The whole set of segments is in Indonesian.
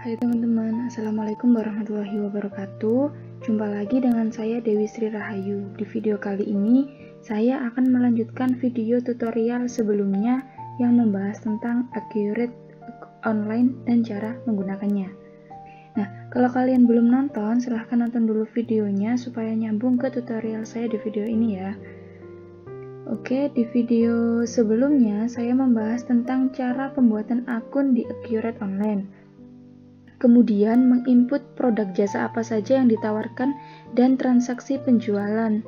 Hai teman-teman, Assalamualaikum warahmatullahi wabarakatuh. Jumpa lagi dengan saya Dewi Sri Rahayu. Di video kali ini, saya akan melanjutkan video tutorial sebelumnya yang membahas tentang Accurate Online dan cara menggunakannya. Nah, kalau kalian belum nonton, silahkan nonton dulu videonya supaya nyambung ke tutorial saya di video ini ya. Oke, di video sebelumnya saya membahas tentang cara pembuatan akun di Accurate Online. Kemudian menginput produk jasa apa saja yang ditawarkan dan transaksi penjualan.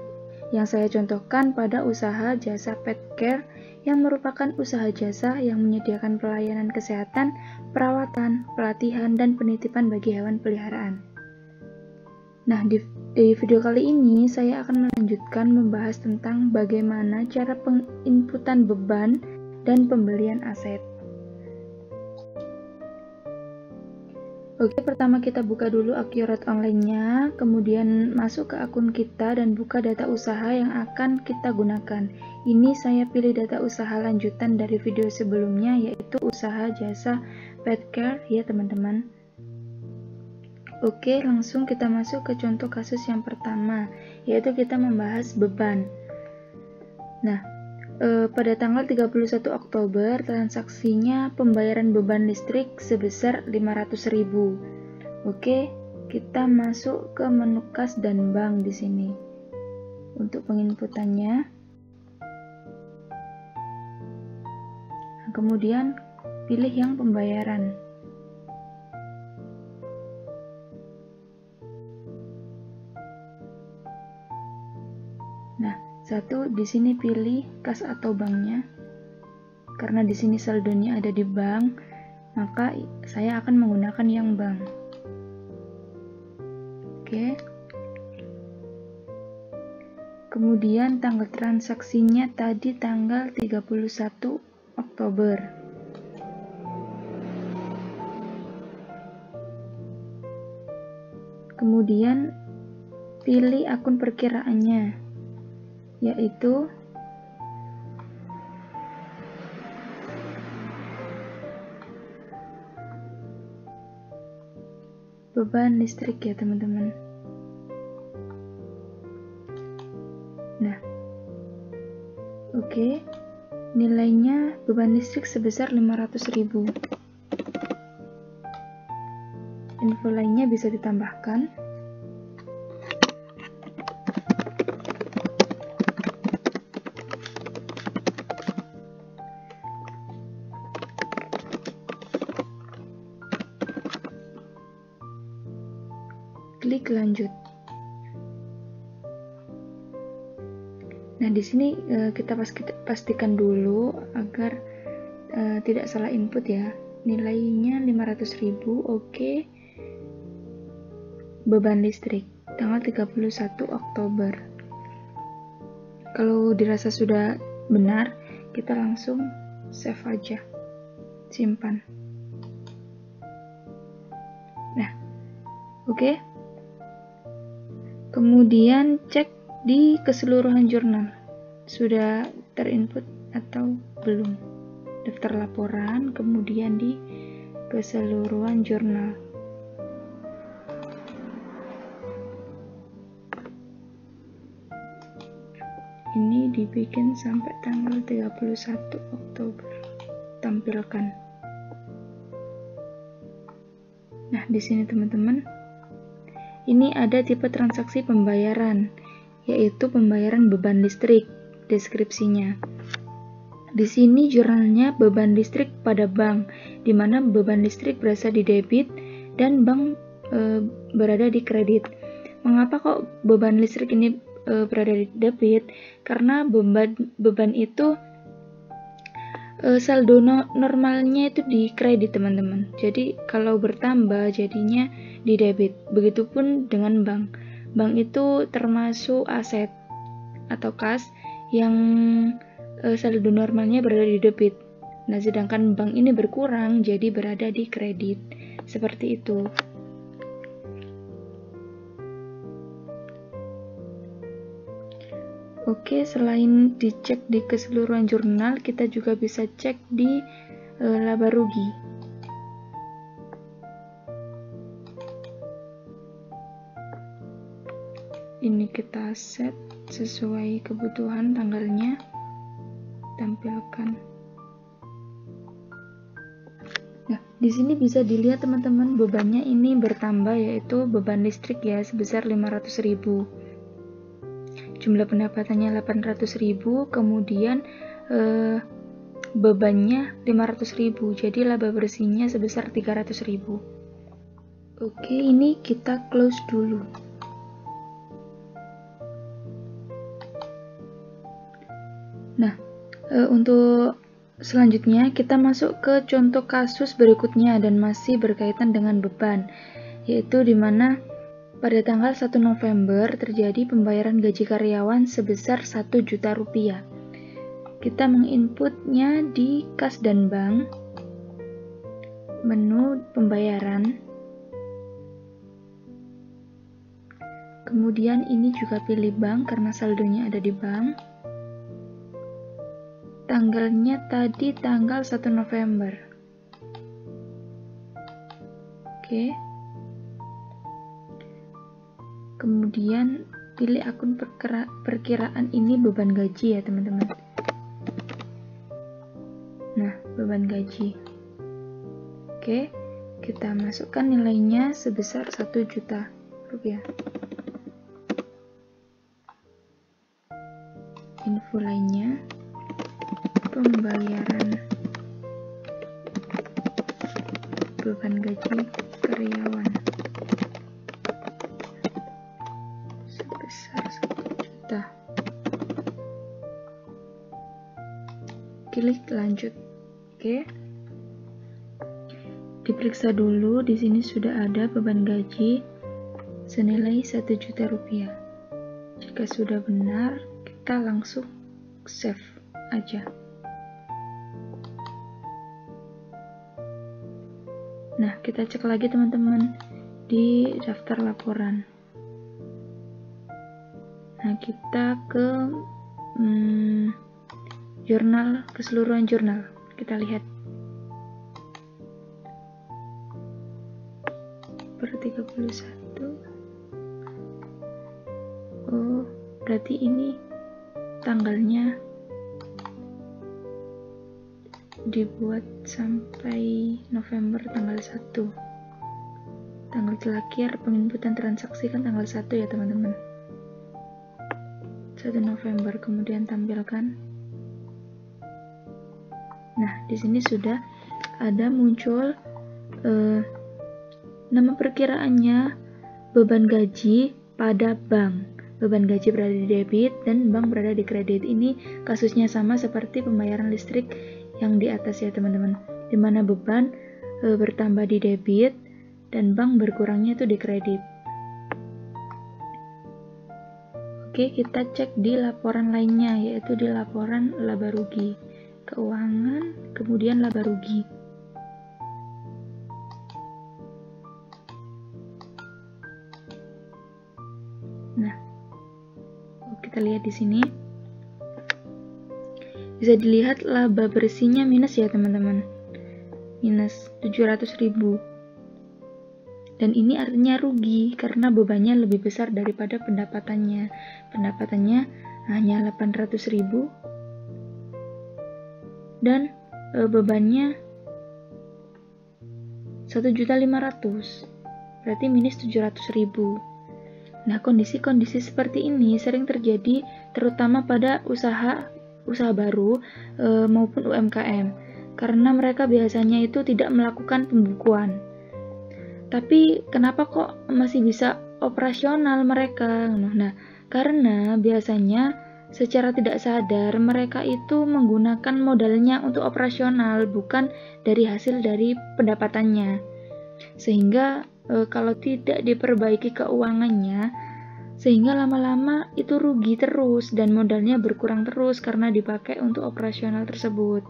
Yang saya contohkan pada usaha jasa pet care yang merupakan usaha jasa yang menyediakan pelayanan kesehatan, perawatan, pelatihan, dan penitipan bagi hewan peliharaan. Nah, di video kali ini saya akan melanjutkan membahas tentang bagaimana cara penginputan beban dan pembelian aset. Oke, pertama kita buka dulu Accurate Online-nya, kemudian masuk ke akun kita dan buka data usaha yang akan kita gunakan. Ini saya pilih data usaha lanjutan dari video sebelumnya, yaitu usaha jasa pet care ya teman-teman. Oke, langsung kita masuk ke contoh kasus yang pertama, yaitu kita membahas beban. Nah, pada tanggal 31 Oktober, transaksinya pembayaran beban listrik sebesar 500.000. Oke, kita masuk ke menu kas dan bank di sini. Untuk penginputannya. Kemudian pilih yang pembayaran. Nah, satu, di sini pilih kas atau banknya. Karena di sini saldonya ada di bank, maka saya akan menggunakan yang bank. Oke. Kemudian tanggal transaksinya tadi tanggal 31 Oktober. Kemudian pilih akun perkiraannya, yaitu beban listrik ya teman-teman. Nah, oke, nilainya beban listrik sebesar 500.000. Info lainnya bisa ditambahkan. Klik lanjut. Nah, di sini kita pastikan dulu agar tidak salah input ya. Nilainya 500.000. Oke. Beban listrik tanggal 31 Oktober. Kalau dirasa sudah benar, kita langsung save aja. Simpan. Nah, oke. Kemudian cek di keseluruhan jurnal, sudah terinput atau belum. Daftar laporan, kemudian di keseluruhan jurnal. Ini dibikin sampai tanggal 31 Oktober. Tampilkan. Nah, di sini teman-teman, ini ada tipe transaksi pembayaran, yaitu pembayaran beban listrik, deskripsinya. Di sini jurnalnya beban listrik pada bank, di mana beban listrik berasal di debit dan bank berada di kredit. Mengapa kok beban listrik ini berada di debit? Karena beban itu saldo normalnya itu di kredit teman-teman. Jadi kalau bertambah jadinya di debit. Begitupun dengan bank. Bank itu termasuk aset atau kas yang saldo normalnya berada di debit. Nah, sedangkan bank ini berkurang jadi berada di kredit. Seperti itu. Oke, selain dicek di keseluruhan jurnal, kita juga bisa cek di laba rugi. ini kita set sesuai kebutuhan tanggalnya, tampilkan. Nah, di sini bisa dilihat teman-teman, bebannya ini bertambah, yaitu beban listrik ya sebesar 500.000. Jumlah pendapatannya 800.000, kemudian bebannya 500.000, jadi laba bersihnya sebesar 300.000. Oke, ini kita close dulu. Nah, untuk selanjutnya kita masuk ke contoh kasus berikutnya dan masih berkaitan dengan beban, yaitu dimana pada tanggal 1 November terjadi pembayaran gaji karyawan sebesar 1 juta rupiah. Kita menginputnya di kas dan bank, menu pembayaran, kemudian ini juga pilih bank karena saldonya ada di bank. Tanggalnya tadi tanggal 1 November. Oke. Kemudian pilih akun perkiraan, ini beban gaji ya teman-teman. Nah, beban gaji. Oke, kita masukkan nilainya sebesar 1 juta rupiah. Info lainnya, pembayaran beban gaji karyawan sebesar 1 juta. Klik lanjut. Oke. Diperiksa dulu, di sini sudah ada beban gaji senilai 1 juta rupiah. Jika sudah benar, kita langsung save aja. Nah, kita cek lagi teman-teman di daftar laporan. Nah, kita ke jurnal, keseluruhan jurnal. Kita lihat. Per 31. Oh, berarti ini tanggalnya dibuat sampai November tanggal 1. Tanggal terakhir penginputan transaksi kan tanggal 1 ya teman-teman. 1 November, kemudian tampilkan. Nah, di sini sudah ada muncul nama perkiraannya, beban gaji pada bank. Beban gaji berada di debit dan bank berada di kredit. Ini kasusnya sama seperti pembayaran listrik yang di atas ya teman-teman, dimana beban bertambah di debit dan bank berkurangnya itu di kredit. Oke, kita cek di laporan lainnya, yaitu di laporan laba rugi keuangan, kemudian laba rugi. Nah, kita lihat di sini bisa dilihat laba bersihnya minus ya teman-teman, minus 700.000. Dan ini artinya rugi karena bebannya lebih besar daripada pendapatannya. Pendapatannya hanya 800.000 dan bebannya 1.500.000, berarti minus 700.000. Nah, kondisi-kondisi seperti ini sering terjadi terutama pada usaha baru maupun UMKM, karena mereka biasanya itu tidak melakukan pembukuan. Tapi kenapa kok masih bisa operasional mereka? Nah, karena biasanya secara tidak sadar mereka itu menggunakan modalnya untuk operasional, bukan dari hasil dari pendapatannya. Sehingga kalau tidak diperbaiki keuangannya, sehingga lama-lama itu rugi terus dan modalnya berkurang terus karena dipakai untuk operasional tersebut.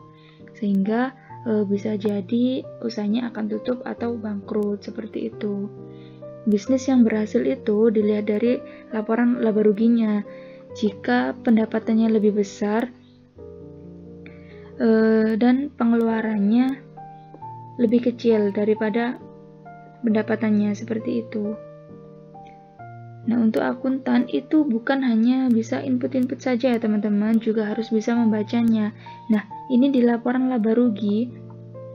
Sehingga bisa jadi usahanya akan tutup atau bangkrut, seperti itu. Bisnis yang berhasil itu dilihat dari laporan laba ruginya. Jika pendapatannya lebih besar dan pengeluarannya lebih kecil daripada pendapatannya, seperti itu. Nah, untuk akuntan itu bukan hanya bisa input-input saja ya teman-teman, juga harus bisa membacanya. Nah, ini di laporan laba rugi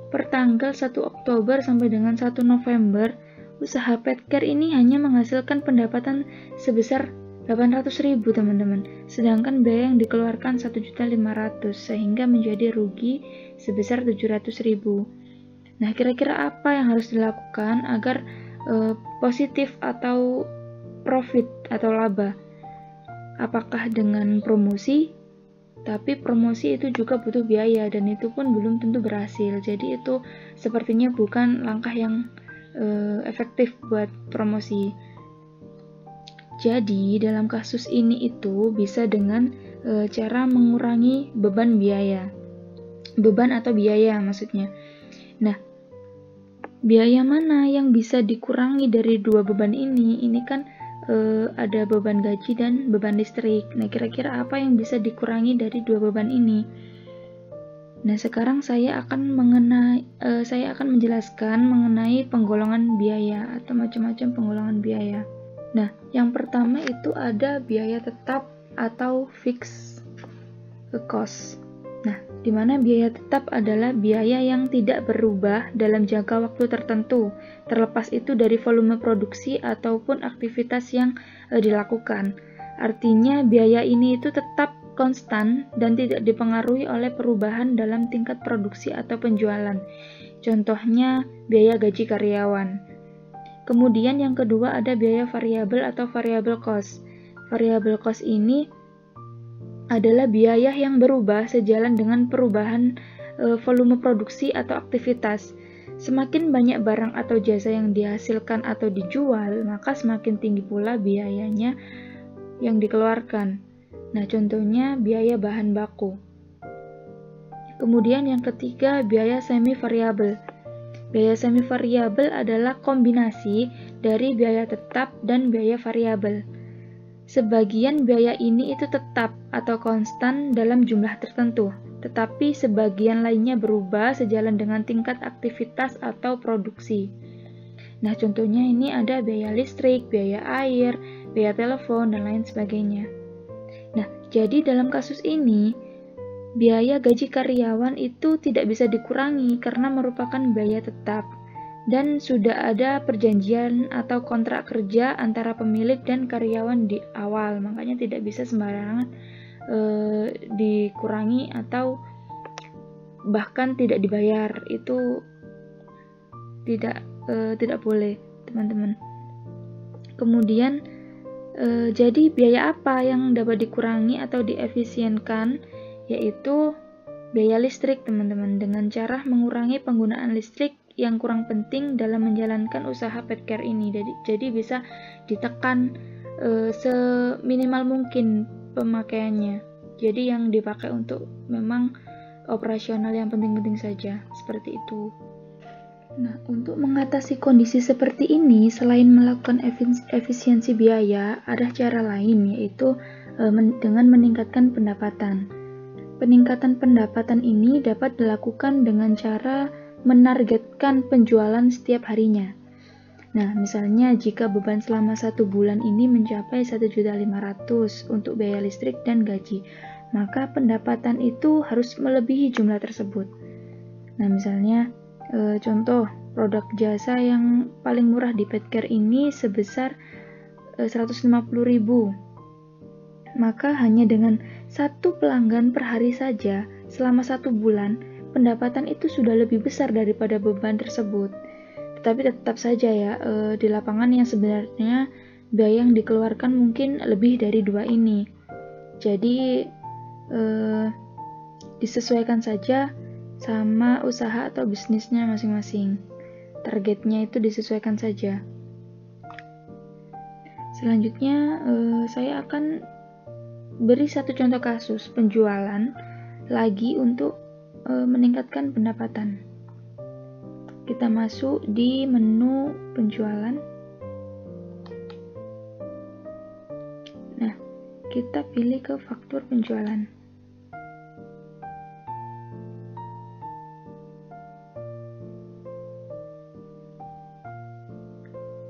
per tanggal 1 Oktober sampai dengan 1 November, usaha Petcare ini hanya menghasilkan pendapatan sebesar 800.000 teman-teman. Sedangkan biaya yang dikeluarkan 1.500.000 sehingga menjadi rugi sebesar 700.000. Nah, kira-kira apa yang harus dilakukan agar positif atau profit atau laba? Apakah dengan promosi? Tapi promosi itu juga butuh biaya dan itu pun belum tentu berhasil. Jadi itu sepertinya bukan langkah yang efektif buat promosi. Jadi dalam kasus ini itu bisa dengan cara mengurangi beban biaya. Beban atau biaya maksudnya. Nah, biaya mana yang bisa dikurangi dari dua beban ini? Ini kan ada beban gaji dan beban listrik. Nah, kira-kira apa yang bisa dikurangi dari dua beban ini? Nah, sekarang saya akan menjelaskan mengenai penggolongan biaya atau macam-macam penggolongan biaya. Nah, yang pertama itu ada biaya tetap atau fixed cost. Nah, di mana biaya tetap adalah biaya yang tidak berubah dalam jangka waktu tertentu, terlepas itu dari volume produksi ataupun aktivitas yang dilakukan. Artinya biaya ini itu tetap konstan dan tidak dipengaruhi oleh perubahan dalam tingkat produksi atau penjualan. Contohnya biaya gaji karyawan. Kemudian yang kedua ada biaya variabel atau variable cost. Variable cost ini adalah biaya yang berubah sejalan dengan perubahan volume produksi atau aktivitas. Semakin banyak barang atau jasa yang dihasilkan atau dijual, maka semakin tinggi pula biayanya yang dikeluarkan. Nah, contohnya biaya bahan baku. Kemudian yang ketiga, biaya semi variabel. Biaya semi variabel adalah kombinasi dari biaya tetap dan biaya variabel. Sebagian biaya ini itu tetap atau konstan dalam jumlah tertentu, tetapi sebagian lainnya berubah sejalan dengan tingkat aktivitas atau produksi. Nah, contohnya ini ada biaya listrik, biaya air, biaya telepon, dan lain sebagainya. Nah, jadi dalam kasus ini, biaya gaji karyawan itu tidak bisa dikurangi karena merupakan biaya tetap. Dan sudah ada perjanjian atau kontrak kerja antara pemilik dan karyawan di awal, makanya tidak bisa sembarangan dikurangi atau bahkan tidak dibayar. Itu tidak boleh, teman-teman. Kemudian jadi biaya apa yang dapat dikurangi atau diefisienkan, yaitu biaya listrik, teman-teman, dengan cara mengurangi penggunaan listrik yang kurang penting dalam menjalankan usaha Petcare ini. Jadi bisa ditekan seminimal mungkin pemakaiannya. Jadi yang dipakai untuk memang operasional yang penting-penting saja, seperti itu. Nah, untuk mengatasi kondisi seperti ini, selain melakukan efisiensi biaya, ada cara lain, yaitu dengan meningkatkan pendapatan. Peningkatan pendapatan ini dapat dilakukan dengan cara menargetkan penjualan setiap harinya. Nah, misalnya jika beban selama 1 bulan ini mencapai 1.500.000 untuk biaya listrik dan gaji, maka pendapatan itu harus melebihi jumlah tersebut. Nah, misalnya contoh produk jasa yang paling murah di Petcare ini sebesar 150.000. Maka hanya dengan 1 pelanggan per hari saja selama 1 bulan, pendapatan itu sudah lebih besar daripada beban tersebut. Tetapi tetap saja ya, di lapangan yang sebenarnya biaya yang dikeluarkan mungkin lebih dari 2 ini. Jadi disesuaikan saja sama usaha atau bisnisnya masing-masing. Targetnya itu disesuaikan saja. Selanjutnya saya akan beri satu contoh kasus penjualan lagi untuk meningkatkan pendapatan. Kita masuk di menu penjualan. Nah, kita pilih ke faktur penjualan.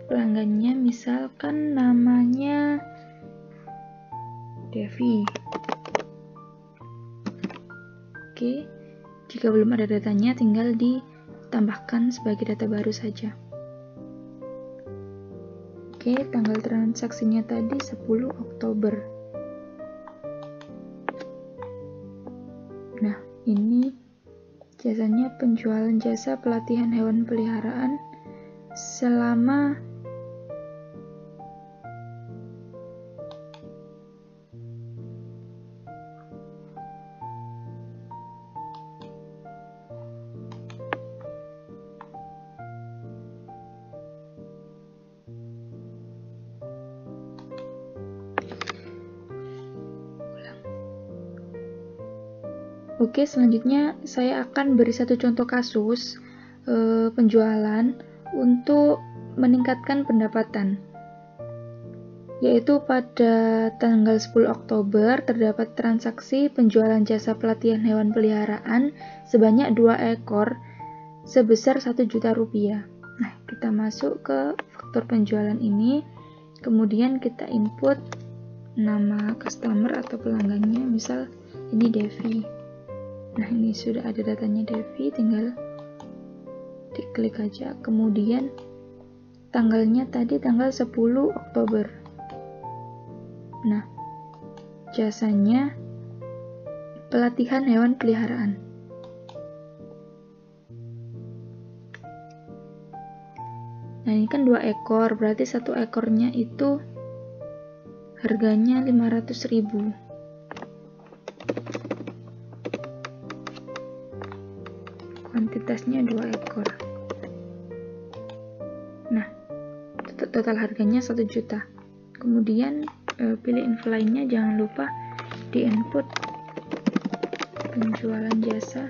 pelanggannya, misalkan namanya Devi. Oke, jika belum ada datanya tinggal ditambahkan sebagai data baru saja. Oke, tanggal transaksinya tadi 10 Oktober. Nah, ini jasanya penjualan jasa pelatihan hewan peliharaan selama Oke, selanjutnya saya akan beri satu contoh kasus penjualan untuk meningkatkan pendapatan, yaitu pada tanggal 10 Oktober terdapat transaksi penjualan jasa pelatihan hewan peliharaan sebanyak 2 ekor sebesar 1 juta rupiah. Nah, kita masuk ke faktur penjualan ini, kemudian kita input nama customer atau pelanggannya, misal ini Devi. Nah, ini sudah ada datanya Devi, tinggal diklik aja. Kemudian tanggalnya tadi tanggal 10 Oktober. Nah, jasanya pelatihan hewan peliharaan. Nah, ini kan 2 ekor, berarti 1 ekornya itu harganya 500.000. Kuantitasnya 2 ekor. Nah, total harganya 1 juta. Kemudian pilih info lainnya, jangan lupa di input penjualan jasa.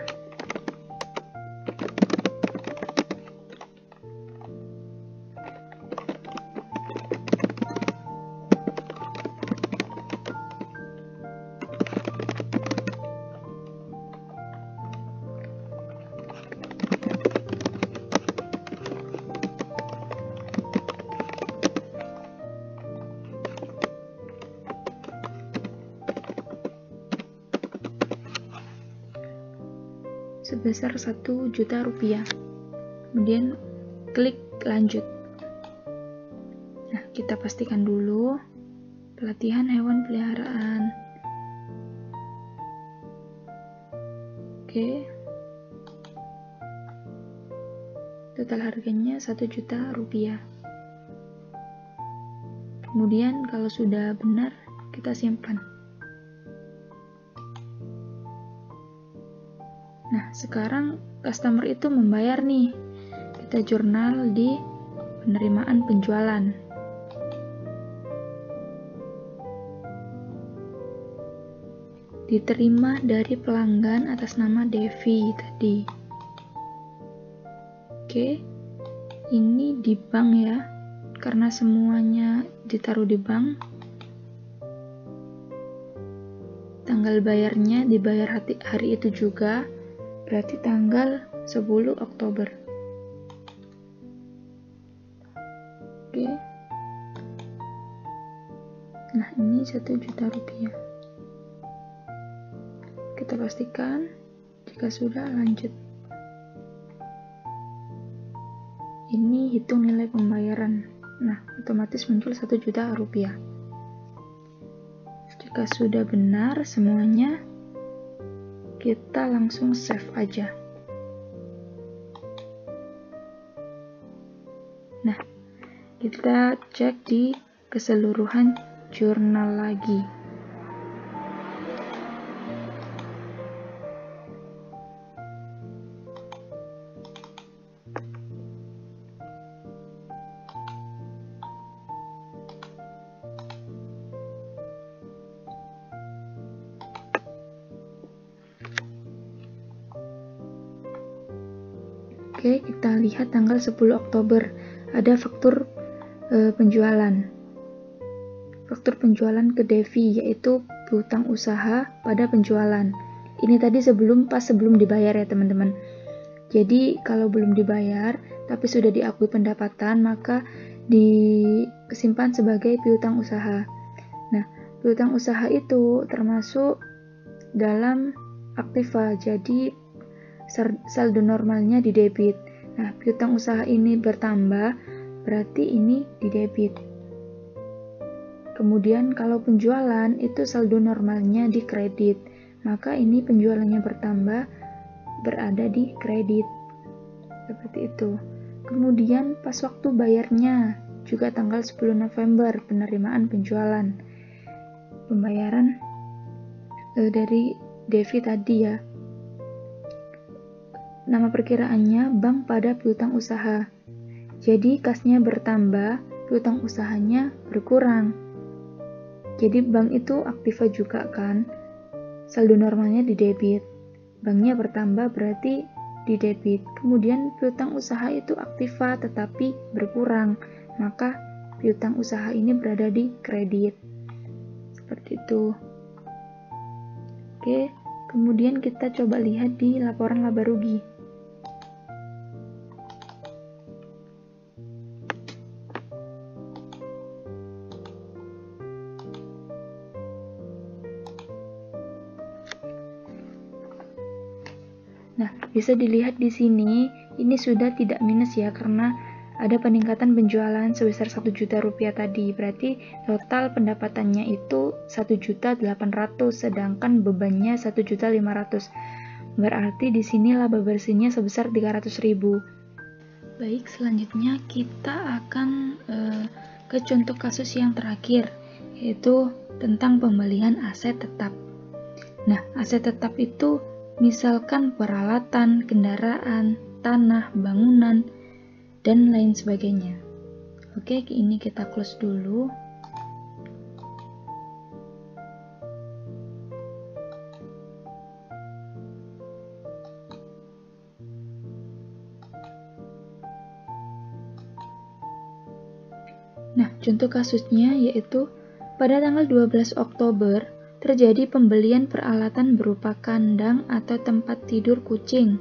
Sebesar 1 juta rupiah. Kemudian klik lanjut. Nah, kita pastikan dulu pelatihan hewan peliharaan. Oke. Total harganya 1 juta rupiah. Kemudian kalau sudah benar, kita simpan. Nah, sekarang customer itu membayar nih. Kita jurnal di penerimaan penjualan. Diterima dari pelanggan atas nama Devi tadi. Oke, ini di bank ya, karena semuanya ditaruh di bank. Tanggal bayarnya dibayar hari itu juga, berarti tanggal 10 Oktober. Oke. Nah, ini 1 juta rupiah. Kita pastikan, jika sudah lanjut. Ini hitung nilai pembayaran. Nah, otomatis muncul 1 juta rupiah. Jika sudah benar semuanya, kita langsung save aja. Nah, kita cek di keseluruhan jurnal lagi. Oke, kita lihat tanggal 10 Oktober ada faktur penjualan. Faktur penjualan ke Devi, yaitu piutang usaha pada penjualan. Ini tadi sebelum dibayar ya teman-teman. Jadi kalau belum dibayar tapi sudah diakui pendapatan, maka disimpan sebagai piutang usaha. Nah, piutang usaha itu termasuk dalam aktiva, jadi saldo normalnya di debit. Nah, piutang usaha ini bertambah, berarti ini di debit. Kemudian kalau penjualan itu saldo normalnya di kredit, maka ini penjualannya bertambah, berada di kredit. Seperti itu. Kemudian pas waktu bayarnya juga tanggal 10 November penerimaan penjualan. Pembayaran dari Devi tadi ya. Nama perkiraannya bank pada piutang usaha. Jadi kasnya bertambah, piutang usahanya berkurang. Jadi bank itu aktiva juga kan. Saldo normalnya di debit. Banknya bertambah berarti di debit. Kemudian piutang usaha itu aktiva tetapi berkurang. Maka piutang usaha ini berada di kredit. Seperti itu. Oke, kemudian kita coba lihat di laporan laba rugi. Nah, bisa dilihat di sini, ini sudah tidak minus ya, karena ada peningkatan penjualan sebesar 1 juta rupiah tadi. Berarti total pendapatannya itu 1.800.000, sedangkan bebannya 1.500.000. Berarti di sini laba bersihnya sebesar 300.000. Baik, selanjutnya kita akan ke contoh kasus yang terakhir, yaitu tentang pembelian aset tetap. Nah, aset tetap itu misalkan peralatan, kendaraan, tanah, bangunan, dan lain sebagainya. Oke, ini kita close dulu. Nah, contoh kasusnya yaitu pada tanggal 12 Oktober terjadi pembelian peralatan berupa kandang atau tempat tidur kucing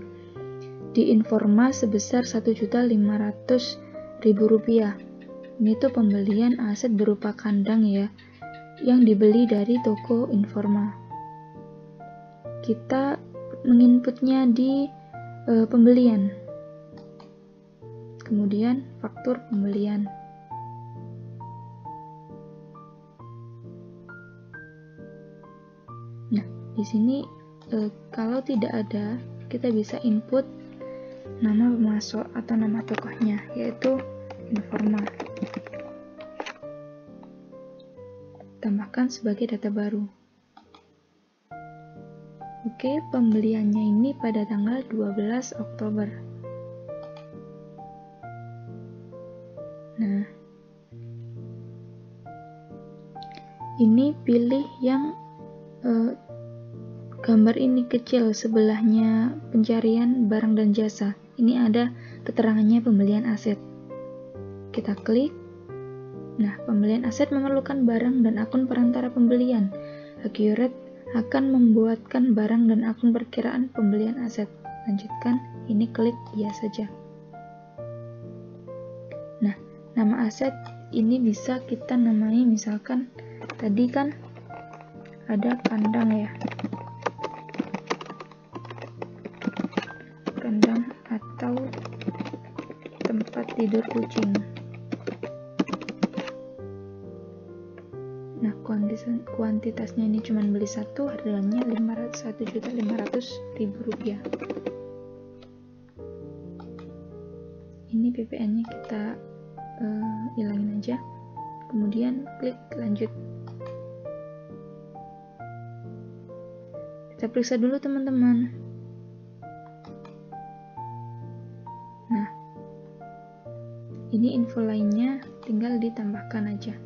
di Informa sebesar Rp1.500.000. Ini tuh pembelian aset berupa kandang ya, yang dibeli dari toko Informa. Kita menginputnya di pembelian, kemudian faktur pembelian. Nah, di sini kalau tidak ada, kita bisa input nama pemasok atau nama tokohnya, yaitu Informa. Tambahkan sebagai data baru. Oke, pembeliannya ini pada tanggal 12 Oktober. Nah, ini pilih yang gambar ini kecil, sebelahnya pencarian barang dan jasa. Ini ada keterangannya pembelian aset. Kita klik. Nah, pembelian aset memerlukan barang dan akun perantara pembelian. Accurate akan membuatkan barang dan akun perkiraan pembelian aset. Lanjutkan, ini klik iya saja. Nah, nama aset ini bisa kita namai, misalkan tadi kan ada kandang ya, kandang atau tempat tidur kucing. Nah, kuantitasnya ini cuma beli satu, harganya Rp1.500.000. Ini PPN-nya kita hilangin aja, kemudian klik lanjut. Kita periksa dulu teman-teman. Nah, ini info lainnya tinggal ditambahkan aja.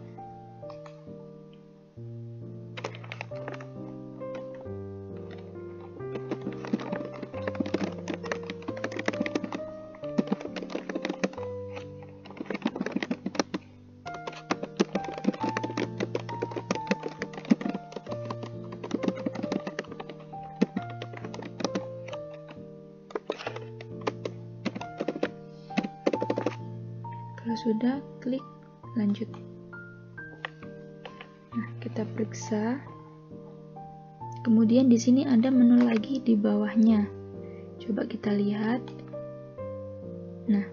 Kalau sudah, klik lanjut. Nah, kita periksa. Kemudian di sini ada menu lagi di bawahnya. Coba kita lihat. Nah,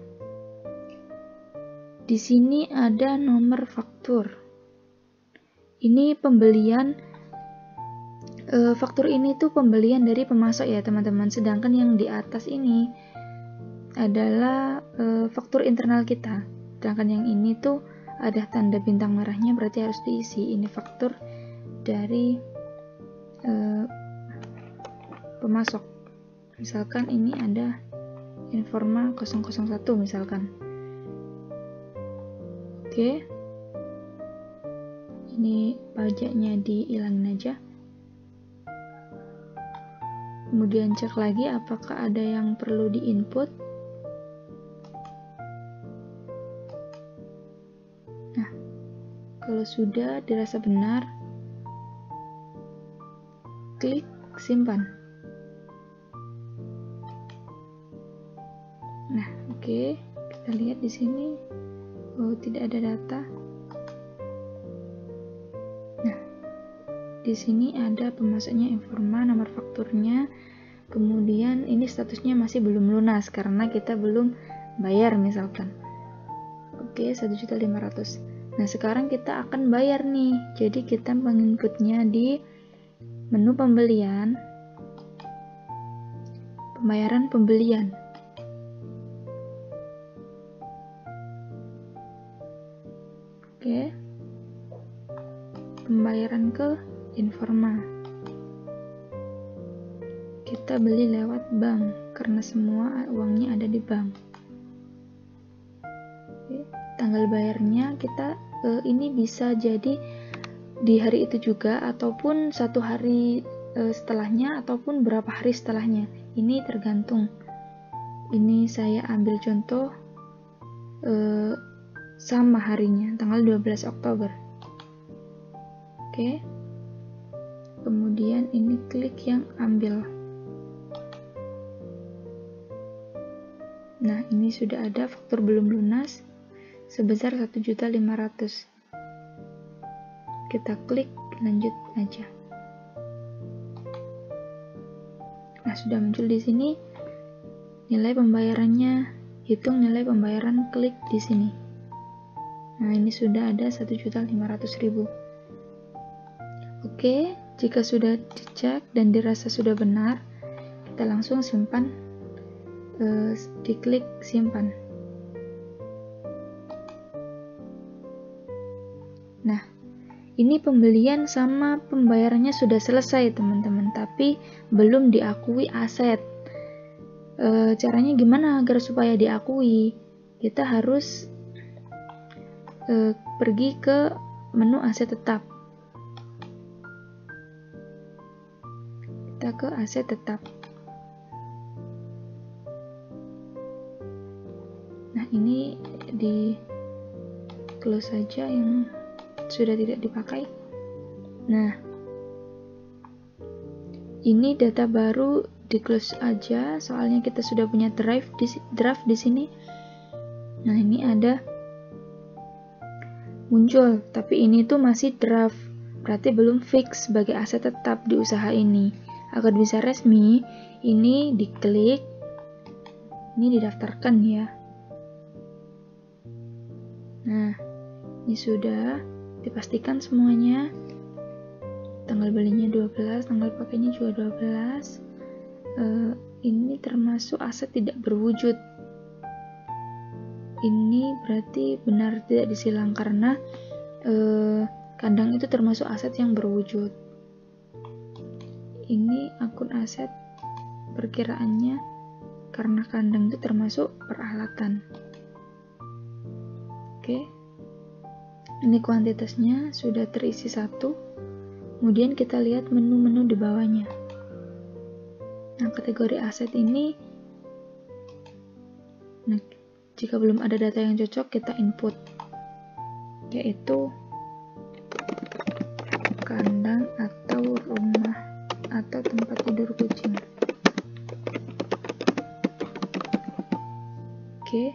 di sini ada nomor faktur. Ini pembelian, faktur ini tuh pembelian dari pemasok ya teman-teman. Sedangkan yang di atas ini adalah faktur internal kita. Sedangkan yang ini tuh ada tanda bintang merahnya, berarti harus diisi. Ini faktur dari pemasok. Misalkan ini ada Informa 001 misalkan. Oke. Ini pajaknya dihilangin aja. Kemudian cek lagi apakah ada yang perlu diinput. Nah, kalau sudah dirasa benar, klik simpan. Nah, oke, kita lihat di sini, oh tidak ada data. Nah, di sini ada pemasoknya, Informa, nomor fakturnya. Kemudian ini statusnya masih belum lunas karena kita belum bayar misalkan. Oke, 1.500.000. Nah, sekarang kita akan bayar nih. Jadi kita menginputnya di menu pembelian, pembayaran pembelian. Oke, pembayaran ke Informa. Kita beli lewat bank karena semua uangnya ada di bank. Oke, tanggal bayarnya kita ini bisa jadi di hari itu juga ataupun 1 hari setelahnya ataupun berapa hari setelahnya. Ini tergantung. Ini saya ambil contoh sama harinya, tanggal 12 Oktober. Oke. Kemudian ini klik yang ambil. Nah, ini sudah ada faktur belum lunas sebesar 1.500.000. Kita klik lanjut aja. Nah, sudah muncul di sini nilai pembayarannya, hitung nilai pembayaran, klik di sini. Nah, ini sudah ada 1.500.000. Oke, jika sudah dicek dan dirasa sudah benar, kita langsung simpan, diklik simpan. Nah, ini pembelian sama pembayarannya sudah selesai teman-teman, tapi belum diakui aset. Caranya gimana agar supaya diakui? Kita harus pergi ke menu aset tetap. Kita ke aset tetap. Nah, ini di close saja yang sudah tidak dipakai. Nah, ini data baru di close aja, soalnya kita sudah punya draft di sini. Nah, ini ada muncul, tapi ini tuh masih draft, berarti belum fix sebagai aset tetap di usaha ini. Agar bisa resmi, ini diklik, ini didaftarkan ya. Nah, ini sudah dipastikan semuanya. Tanggal belinya 12, tanggal pakainya juga 12. Ini termasuk aset tidak berwujud. Ini berarti benar tidak disilang karena kandang itu termasuk aset yang berwujud. Ini akun aset perkiraannya karena kandang itu termasuk peralatan. Oke, ini kuantitasnya sudah terisi 1. Kemudian kita lihat menu-menu di bawahnya. Nah, kategori aset ini, nah, jika belum ada data yang cocok, kita input, yaitu kandang atau rumah atau tempat tidur kucing. Oke,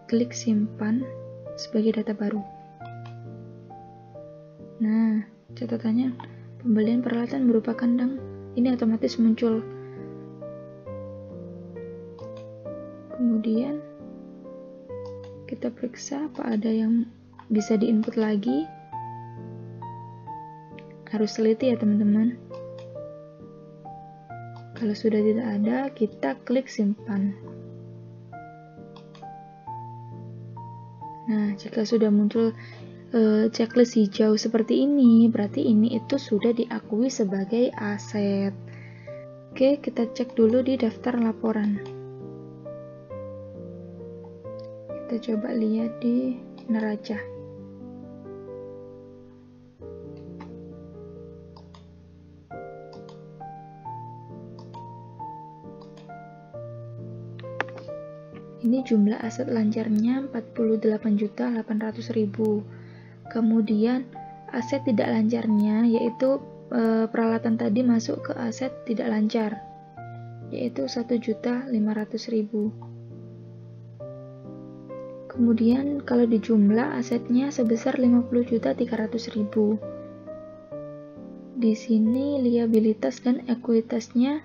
klik simpan sebagai data baru. Nah, catatannya pembelian peralatan berupa kandang ini otomatis muncul. Kemudian kita periksa apa ada yang bisa diinput lagi. Harus teliti ya teman-teman. Kalau sudah tidak ada, kita klik simpan. Nah, jika sudah muncul checklist hijau seperti ini, berarti ini itu sudah diakui sebagai aset. Oke, kita cek dulu di daftar laporan. Kita coba lihat di neraca. Ini jumlah aset lancarnya 48.800.000. Kemudian aset tidak lancarnya yaitu peralatan tadi masuk ke aset tidak lancar, yaitu 1.500.000. Kemudian kalau dijumlah asetnya sebesar 50.300.000. Di sini liabilitas dan ekuitasnya,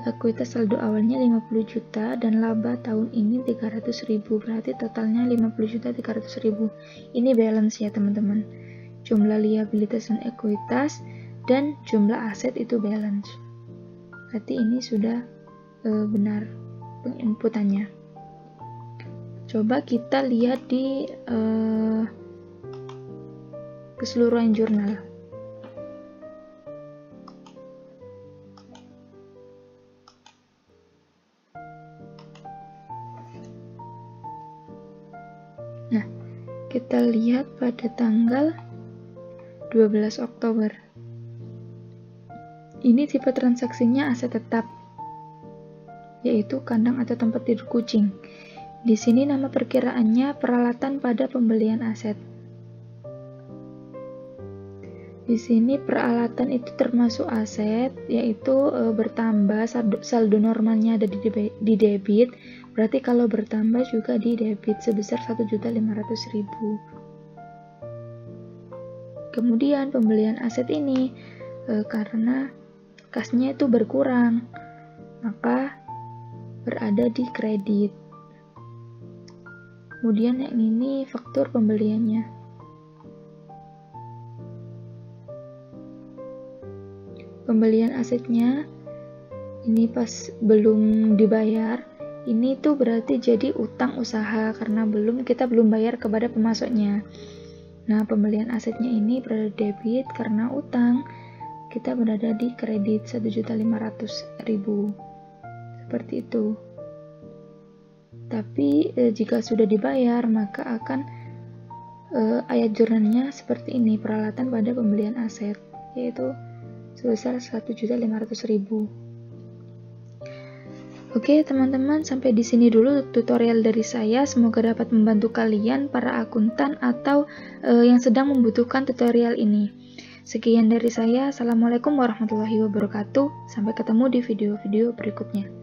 ekuitas saldo awalnya 50 juta dan laba tahun ini 300.000, berarti totalnya 50.300.000. Ini balance ya teman-teman. Jumlah liabilitas dan ekuitas dan jumlah aset itu balance. Berarti ini sudah benar penginputannya. Coba kita lihat di keseluruhan jurnal. Nah, kita lihat pada tanggal 12 Oktober. Ini tipe transaksinya aset tetap, yaitu kandang atau tempat tidur kucing. Di sini nama perkiraannya peralatan pada pembelian aset. Di sini peralatan itu termasuk aset, yaitu bertambah, saldo normalnya ada di debit, berarti kalau bertambah juga di debit sebesar 1.500.000. Kemudian pembelian aset ini karena kasnya itu berkurang, maka berada di kredit. Kemudian yang ini faktur pembeliannya. Pembelian asetnya ini pas belum dibayar, ini tuh berarti jadi utang usaha karena kita belum bayar kepada pemasoknya. Nah, pembelian asetnya ini berada di debit karena utang, kita berada di kredit 1.500.000. Seperti itu. Tapi jika sudah dibayar, maka akan ayat jurnalnya seperti ini, peralatan pada pembelian aset, yaitu sebesar 1.500.000. Oke teman-teman, sampai di sini dulu tutorial dari saya. Semoga dapat membantu kalian para akuntan atau yang sedang membutuhkan tutorial ini. Sekian dari saya. Assalamualaikum warahmatullahi wabarakatuh. Sampai ketemu di video-video berikutnya.